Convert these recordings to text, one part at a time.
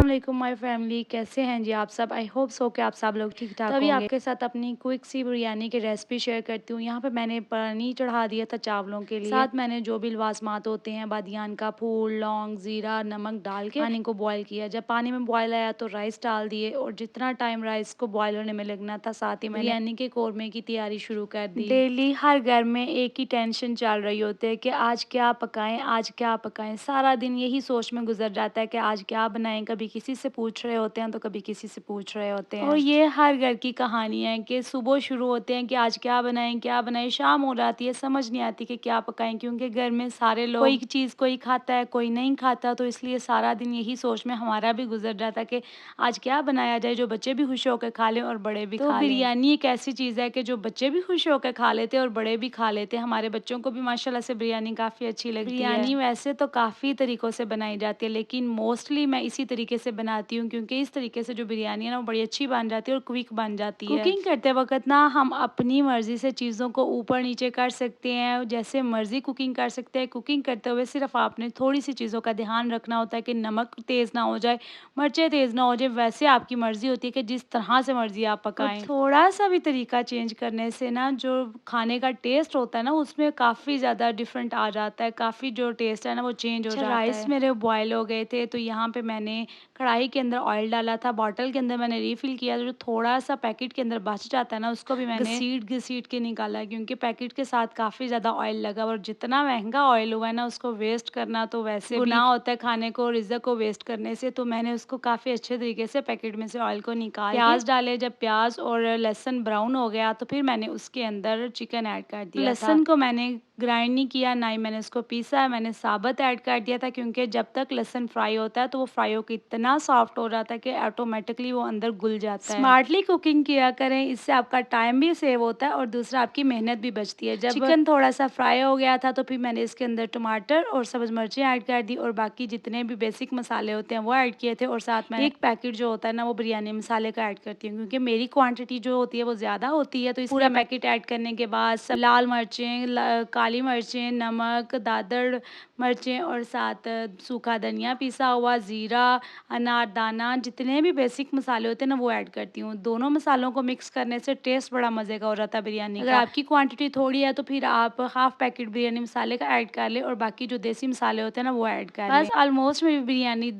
अस्सलाम my family, कैसे हैं जी आप सब। आई होप सो कि आप सब लोग ठीक ठाक होंगे। अभी आपके साथ अपनी क्विक सी बिरयानी की रेसिपी शेयर करती हूँ। यहाँ पे मैंने पानी चढ़ा दिया था चावलों के लिए। साथ मैंने जो भी लवाजमात होते हैं, बादियान का फूल, लौंग, जीरा, नमक डाल के पानी को बॉयल किया। जब पानी में बॉयल आया तो राइस डाल दिए और जितना टाइम राइस को बॉयल होने में लगना था, साथ ही मैंने बिरयानी के कोरमे की तैयारी शुरू कर दी। डेली हर घर में एक ही टेंशन चल रही होती है कि आज क्या पकाएं, आज क्या पकाएं। सारा दिन यही सोच में गुजर जाता है कि आज क्या बनाएं। कभी किसी से पूछ रहे होते हैं तो कभी किसी से पूछ रहे होते हैं। और ये हर घर की कहानी है कि सुबह शुरू होते हैं कि आज क्या बनाएं क्या बनाएं, शाम हो जाती है समझ नहीं आती कि क्या पकाएं, क्योंकि घर में सारे लोग कोई चीज़ कोई खाता है कोई नहीं खाता, तो इसलिए सारा दिन यही सोच में हमारा भी गुजर जाता है कि आज क्या बनाया जाए जो बच्चे भी खुश होकर खा लें और बड़े भी खा लें। बिरयानी एक ऐसी चीज़ है कि जो बच्चे भी खुश होकर खा लेते हैं और बड़े भी खा लेते हैं। हमारे बच्चों को भी माशाल्लाह से बिरयानी काफ़ी अच्छी लगती है। बिरयानी वैसे तो काफ़ी तरीक़ों से बनाई जाती है, लेकिन मोस्टली मैं इसी तरीके से बनाती हूँ, क्योंकि इस तरीके से जो बिरयानी है ना वो बड़ी अच्छी बन जाती है और क्विक बन जाती है। कुकिंग करते वक्त ना हम अपनी मर्ज़ी से चीज़ों को ऊपर नीचे कर सकते हैं, जैसे मर्ज़ी कुकिंग कर सकते हैं। कुकिंग करते हुए सिर्फ आपने थोड़ी सी चीज़ों का ध्यान रखना होता है कि नमक तेज़ ना हो जाए, मिर्चें तेज़ ना हो जाए। वैसे आपकी मर्ज़ी होती है कि जिस तरह से मर्ज़ी आप पकाएं। थोड़ा सा भी तरीका चेंज करने से ना जो खाने का टेस्ट होता है ना उसमें काफ़ी ज़्यादा डिफरेंट आ जाता है, काफ़ी जो टेस्ट है ना वो चेंज हो जाता है। राइस मेरे बॉयल हो गए थे तो यहाँ पे मैंने कढ़ाई के अंदर ऑयल डाला था, बॉटल के अंदर मैंने रिफ़िल किया। जो थोड़ा सा पैकेट के अंदर बच जाता है ना उसको भी मैंने घसीट के निकाला है, क्योंकि पैकेट के साथ काफ़ी ज़्यादा ऑयल लगा और जितना महंगा ऑयल हुआ है ना उसको वेस्ट करना तो वैसे गुनाह होता है खाने को, रिज़्क को वेस्ट करने से। तो मैंने उसको काफ़ी अच्छे तरीके से पैकेट में से ऑयल को निकाल प्याज डाले। जब प्याज और लहसुन ब्राउन हो गया तो फिर मैंने उसके अंदर चिकन ऐड कर दिया। लहसुन को मैंने ग्राइंड नहीं किया, ना ही मैंने उसको पीसा है, मैंने साबुत ऐड कर दिया था, क्योंकि जब तक लहसुन फ्राई होता है तो वो फ्राई होकर इतना सॉफ्ट हो जाता है कि ऑटोमेटिकली वो अंदर घुल जाता है। स्मार्टली कुकिंग किया करें, इससे आपका टाइम भी सेव होता है और दूसरा आपकी मेहनत भी बचती है। जब चिकन थोड़ा सा फ्राई हो गया था तो फिर मैंने इसके अंदर टमाटर और सब्ज़ मिर्चें ऐड कर दी और बाकी जितने भी बेसिक मसाले होते हैं वो ऐड किए थे। और साथ में एक पैकेट जो होता है ना वो बिरयानी मसाले का ऐड करती हूँ, क्योंकि मेरी क्वांटिटी जो होती है वो ज़्यादा होती है। तो पूरा पैकेट ऐड करने के बाद लाल मिर्चें, काली मिर्चें, नमक, दादड़ मिर्चें और साथ सूखा धनिया पिसा हुआ, ज़ीरा, अनारदाना, जितने भी बेसिक मसाले होते हैं ना वो ऐड करती हूँ। दोनों मसालों को मिक्स करने से टेस्ट बड़ा मज़े का हो जाता है बिरयानी का। अगर आपकी क्वांटिटी थोड़ी है तो फिर आप हाफ पैकेट बिरयानी मसाले का ऐड कर लें और बाकी जो देसी मसाले होते हैं ना वो ऐड कर लें। बस ऑलमोस्ट मेरी बिरयानी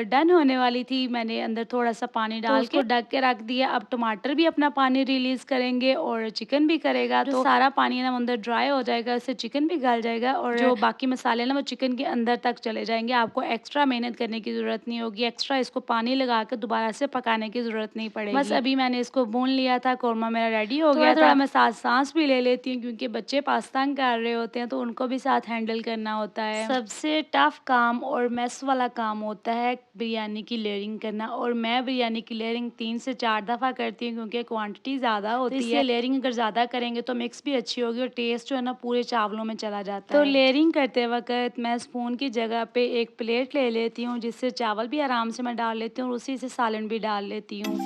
डन होने वाली थी। मैंने अंदर थोड़ा सा पानी डाल के ढक के रख दिया। अब टमाटर भी अपना पानी रिलीज़ करेंगे और चिकन भी करेगा, तो सारा पानी ना अंदर ड्राई हो जाएगा, इससे चिकन भी गल जाएगा और जो बाकी मसाले ना वो चिकन के अंदर तक चले जाएंगे। आपको एक्स्ट्रा मेहनत करने की ज़रूरत नहीं होगी, एक्स्ट्रा इसको पानी लगा कर दोबारा से पकाने की ज़रूरत नहीं पड़ेगी। बस अभी मैंने इसको भून लिया था, कौरमा मेरा रेडी हो गया था। थोड़ा मैं साथ सांस भी ले लेती हूँ, क्योंकि बच्चे पास्ता कर रहे होते हैं तो उनको भी साथ हैंडल करना होता है। सबसे टफ काम और मेस वाला काम होता है बिरयानी की लेयरिंग करना, और मैं बिरयानी की लेयरिंग 3 से 4 दफ़ा करती हूँ, क्योंकि क्वांटिटी ज़्यादा होती है। लेयरिंग अगर ज़्यादा करेंगे तो मिक्स भी अच्छी होगी और टेस्ट जो है ना पूरे चावलों में चला जाता है। तो लेयरिंग करते वक्त मैं स्पून की जगह पे एक प्लेट ले लेती हूँ, जिससे चावल भी आराम से मैं डाल लेती हूँ और उसी से सालन भी डाल लेती हूँ।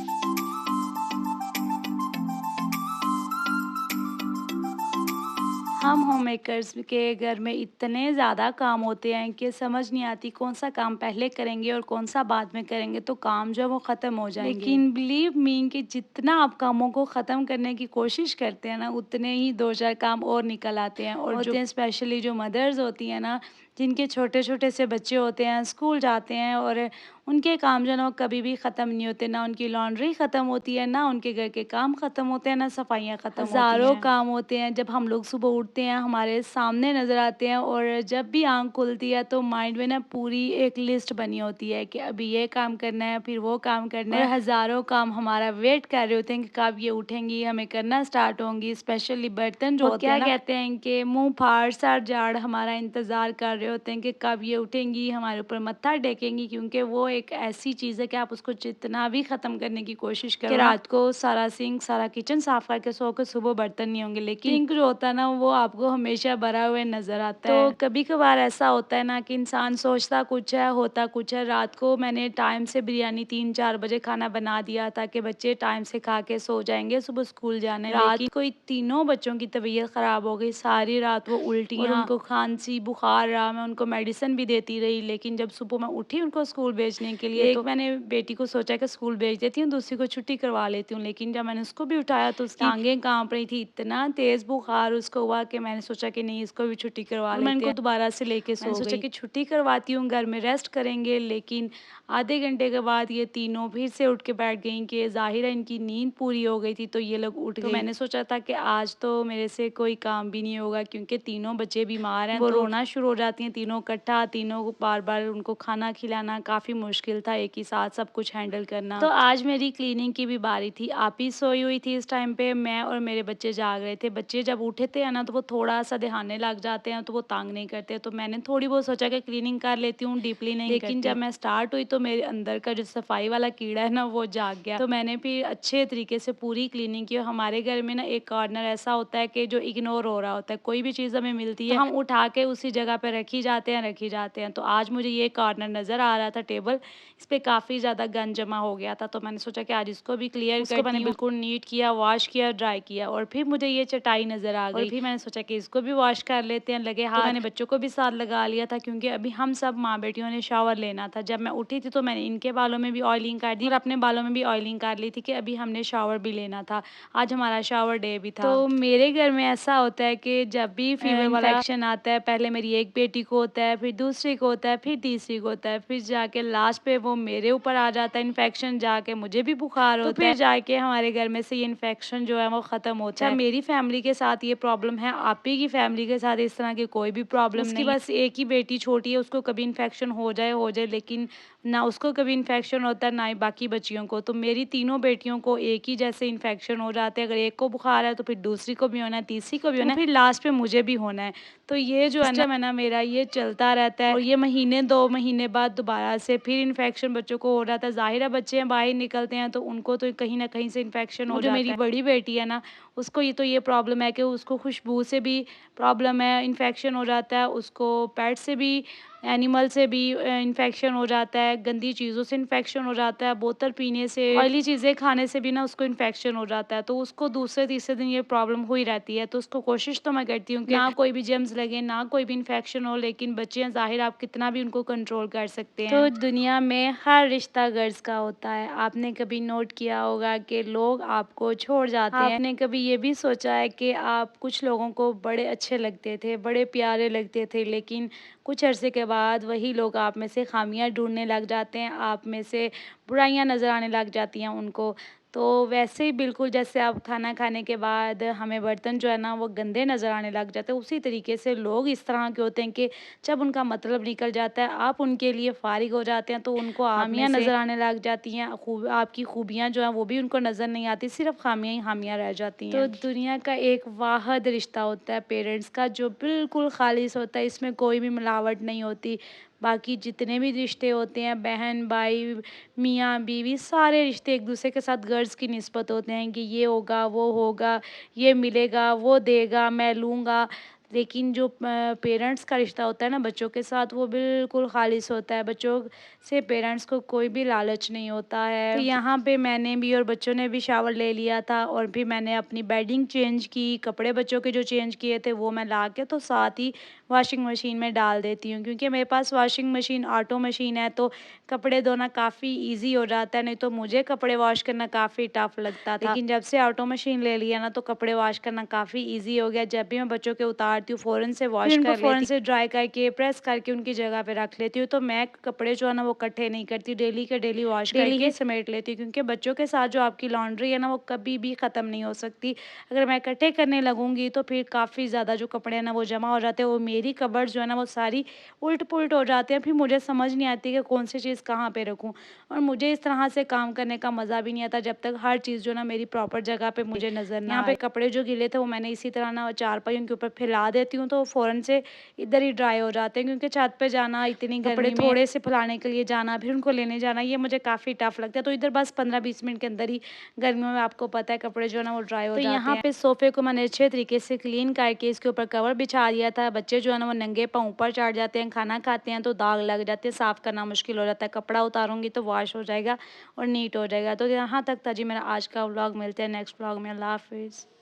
हम होम मेकर्स के घर में इतने ज़्यादा काम होते हैं कि समझ नहीं आती कौन सा काम पहले करेंगे और कौन सा बाद में करेंगे, तो काम जो है वो ख़त्म हो जाएंगे। लेकिन बिलीव मी कि जितना आप कामों को ख़त्म करने की कोशिश करते हैं ना उतने ही 2-4 काम और निकल आते हैं। और जो स्पेशली जो मदर्स होती हैं ना, जिनके छोटे छोटे से बच्चे होते हैं, स्कूल जाते हैं, और उनके काम जो है ना वो कभी भी ख़त्म नहीं होते। ना उनकी लॉन्ड्री ख़त्म होती है, ना उनके घर के काम ख़त्म होते हैं, ना सफाइयाँ ख़त्म होती हैं। हज़ारों काम होते हैं। जब हम लोग सुबह उठते हैं हमारे सामने नज़र आते हैं, और जब भी आँख खुलती है तो माइंड में ना पूरी एक लिस्ट बनी होती है कि अभी ये काम करना है, फिर वो काम करना है। हज़ारों काम हमारा वेट कर रहे होते हैं कि कब ये उठेंगी, हमें करना स्टार्ट होंगी। स्पेशली बर्तन जो होते हैं ना, क्या कहते हैं कि मुँह फाड़ सर झाड़ हमारा इंतज़ार कर रहे होते हैं कि कब ये उठेंगी, हमारे ऊपर मत्था टेकेंगी, क्योंकि वो एक ऐसी चीज़ है कि आप उसको जितना भी ख़त्म करने की कोशिश करो कि रात को सारा सिंक सारा किचन साफ़ करके सो के सुबह बर्तन नहीं होंगे, लेकिन सिंक जो होता है ना वो आपको हमेशा भरा हुआ नज़र आता है। तो कभी कभार ऐसा होता है ना कि इंसान सोचता कुछ है होता कुछ है। रात को मैंने टाइम से बिरयानी 3-4 बजे खाना बना दिया ताकि बच्चे टाइम से खा के सो जाएंगे, सुबह स्कूल जाने। रात को तीनों बच्चों की तबीयत ख़राब हो गई, सारी रात वो उल्टियाँ, उनको खांसी बुखार रहा। रहा, मैं उनको मेडिसिन भी देती रही, लेकिन जब सुबह मैं उठी उनको स्कूल भेजने के लिए, तो मैंने बेटी को सोचा कि स्कूल भेज देती हूँ, दूसरी को छुट्टी करवा लेती हूँ, लेकिन जब मैंने उसको भी उठाया तो उसकी टाँगें काँप रही थी, इतना तेज़ बुखार उसको हुआ कि मैंने सोचा कि नहीं, इसको भी छुट्टी करवा लेते हैं। मैं इनको दोबारा से लेके सो गई। मैंने सोचा कि छुट्टी करवाती हूँ, घर में रेस्ट करेंगे, लेकिन आधे घंटे के बाद ये तीनों फिर से उठ के बैठ गईं कि ज़ाहिर है इनकी नींद पूरी हो गई थी, तो ये लोग उठ गई। तो मैंने सोचा था कि आज तो मेरे से कोई काम भी नहीं होगा, क्योंकि तीनों बच्चे बीमार हैं, वो रोना शुरू हो जाती हैं तीनों इकट्ठा, तीनों को बार-बार उनको खाना खिलाना काफ़ी मुश्किल था, एक ही साथ सब कुछ हैंडल करना। तो आज मेरी क्लीनिंग की भी बारी थी। आप ही सोई हुई थी इस टाइम पे, मैं और मेरे बच्चे जाग रहे थे। बच्चे जब उठे थे ना, तो वो थोड़ा-सा दहाने लग जाते हैं, तो वो तंग नहीं करते, तो मैंने थोड़ी बहुत सोचा कि क्लीनिंग कर लेती हूँ, डीपली नहीं करती। लेकिन जब मैं स्टार्ट हुई तो मेरे अंदर का जो सफाई वाला कीड़ा है ना, वो जाग गया। तो मैंने फिर अच्छे तरीके से पूरी क्लीनिंग की। हमारे घर में ना एक कॉर्नर ऐसा होता है कि जो इग्नोर हो रहा होता है, कोई भी चीज़ हमें मिलती है, तो हम उठा के उसी जगह पे रखी जाते हैं। तो आज मुझे ये कॉर्नर नज़र आ रहा था टेबल, इस पे काफ़ी ज़्यादा गंद जमा हो गया था, तो मैंने सोचा कि आज इसको भी क्लियर करती हूँ। मैंने बिल्कुल नीट किया, वॉश किया, ड्राई किया, और फिर मुझे ये चटाई नज़र आ गई, और फिर मैंने सोचा कि इसको भी वॉश कर लेते हैं, लगे हाथ। तो मैंने बच्चों को भी साथ लगा लिया था, क्योंकि अभी हम सब माँ बेटियों ने शावर लेना था। जब मैं उठी थी तो मैंने इनके बालों में भी ऑयलिंग कर दी और अपने बालों में भी ऑयलिंग कर ली थी कि अभी हमने शावर भी लेना था। आज हमारा शावर डे भी था। तो मेरे घर में ऐसा होता है कि जब भी फीवर वाला इन्फेक्शन आता है, पहले मेरी एक बेटी को होता है, फिर दूसरी को होता है, फिर तीसरी को होता है, फिर जाके लास्ट पे वो मेरे ऊपर आ जाता है इन्फेक्शन, जाके मुझे भी बुखार होता है, तो फिर जाके हमारे घर में से ये इन्फेक्शन जो है वो ख़त्म होता है। मेरी फैमिली के साथ ये प्रॉब्लम है, आप ही की फैमिली के साथ इस तरह की कोई भी प्रॉब्लम नहीं है। बस एक ही बेटी छोटी है, उसको कभी इन्फेक्शन हो जाए, लेकिन ना उसको कभी इन्फेक्शन होता है, ना ही बाकी बच्चियों को। तो मेरी तीनों बेटियों को एक ही जैसे इन्फेक्शन हो जाते हैं। अगर एक को बुखार है तो फिर दूसरी को भी होना है, तीसरी को भी होना है, फिर लास्ट पे मुझे भी होना है। तो ये जो है ना मेरा, ये चलता रहता है, और ये महीने 2 महीने बाद दोबारा से फिर इन्फेक्शन बच्चों को हो जाता है। ज़ाहिर है बच्चे बाहर निकलते हैं तो उनको तो कहीं न कहीं से इन्फेक्शन हो जाता है। जो मेरी बड़ी बेटी है ना, उसको ये प्रॉब्लम है कि उसको खुशबू से भी प्रॉब्लम है, इन्फेक्शन हो जाता है, उसको पेट से भी, एनिमल से भी इन्फेक्शन हो जाता है, गंदी चीज़ों से इन्फेक्शन हो जाता है, बोतल पीने से, ऑयली चीज़ें खाने से भी ना उसको इन्फेक्शन हो जाता है। तो उसको दूसरे तीसरे दिन ये प्रॉब्लम हो ही रहती है। तो उसको कोशिश तो मैं करती हूँ कि ना कोई भी जर्म्स लगे, ना कोई भी इन्फेक्शन हो, लेकिन बच्चे हैं ज़ाहिर, आप कितना भी उनको कंट्रोल कर सकते हैं। तो दुनिया में हर रिश्ता गर्ज़ का होता है। आपने कभी नोट किया होगा कि लोग आपको छोड़ जाते हैं। आपने कभी ये भी सोचा है कि आप कुछ लोगों को बड़े अच्छे लगते थे, बड़े प्यारे लगते थे, लेकिन कुछ अरसे के बाद वही लोग आप में से खामियां ढूंढने लग जाते हैं, आप में से बुराइयां नज़र आने लग जाती हैं उनको। तो वैसे ही बिल्कुल जैसे आप खाना खाने के बाद हमें बर्तन जो है ना वो गंदे नज़र आने लग जाते हैं, उसी तरीके से लोग इस तरह के होते हैं कि जब उनका मतलब निकल जाता है, आप उनके लिए फ़ारिग हो जाते हैं, तो उनको खामियां नज़र आने लग जाती हैं। आपकी खूबियाँ जो हैं वो भी उनको नज़र नहीं आती, सिर्फ खामियां ही खामियां रह जाती हैं। तो दुनिया का एक वाहिद रिश्ता होता है पेरेंट्स का, जो बिल्कुल खालिस होता है, इसमें कोई भी मिलावट नहीं होती। बाकी जितने भी रिश्ते होते हैं, बहन भाई, मियाँ बीवी, सारे रिश्ते एक दूसरे के साथ गर्ज़ की निस्बत होते हैं कि ये होगा, वो होगा, ये मिलेगा, वो देगा, मैं लूँगा। लेकिन जो पेरेंट्स का रिश्ता होता है ना बच्चों के साथ, वो बिल्कुल खालिस होता है। बच्चों से पेरेंट्स को कोई भी लालच नहीं होता है। तो यहाँ पे मैंने भी और बच्चों ने भी शावर ले लिया था, और फिर मैंने अपनी बेडिंग चेंज की, कपड़े बच्चों के जो चेंज किए थे वो मैं ला के तो साथ ही वॉशिंग मशीन में डाल देती हूँ, क्योंकि मेरे पास वॉशिंग मशीन ऑटो मशीन है, तो कपड़े धोना काफ़ी ईज़ी हो जाता है। नहीं तो मुझे कपड़े वॉश करना काफ़ी टफ़ लगता था, लेकिन जब से ऑटो मशीन ले लिया ना, तो कपड़े वॉश करना काफ़ी ईज़ी हो गया। जब भी मैं बच्चों के उतारती हूँ, फ़ौरन से वॉश कर लेती हूँ, फ़ौरन से ड्राई करके प्रेस करके उनकी जगह पे रख लेती हूँ। तो मैं कपड़े जो है ना वो इकट्ठे नहीं करती, डेली के डेली वॉश करके समेट लेती हूँ, क्योंकि बच्चों के साथ जो आपकी लॉन्ड्री है ना वो कभी भी ख़त्म नहीं हो सकती। अगर मैं इकट्ठे करने लगूँगी तो फिर काफ़ी ज़्यादा जो कपड़े हैं ना वो जमा हो जाते हैं, और मेरी कबर्ड जो है ना वो सारी उल्ट-पुल्ट हो जाती हैं। फिर मुझे समझ नहीं आती कि कौन सी चीज़ कहाँ पे रखूँ, और मुझे इस तरह से काम करने का मज़ा भी नहीं आता जब तक हर चीज़ जो ना मेरी प्रॉपर जगह पे मुझे नज़र ना आए। यहाँ पे कपड़े जो गीले थे वो मैंने इसी तरह ना चारपाइयों के ऊपर फैला देती हूँ, तो फ़ौरन से इधर ही ड्राई हो जाते हैं, क्योंकि छत पे जाना, इतनी गर्मी में थोड़े से फैलाने के लिए जाना, फिर उनको लेने जाना, ये मुझे काफ़ी टफ़ लगता है। तो इधर बस 15-20 मिनट के अंदर ही, गर्मियों में आपको पता है कपड़े जो है ना वो ड्राई हो जाते हैं। तो यहाँ पे सोफ़े को मैंने अच्छे तरीके से क्लीन करके इसके ऊपर कवर बिछा दिया था। बच्चे जो है ना वो नंगे पाँव ऊपर चढ़ जाते हैं, खाना खाते हैं तो दाग लग जाते हैं, साफ़ करना मुश्किल हो जाता है। कपड़ा उतारूँगी तो वॉश हो जाएगा और नीट हो जाएगा। तो यहाँ तक था जी मेरा आज का व्लॉग। मिलते हैं नेक्स्ट व्लॉग में। अल्लाह हाफ़िज़।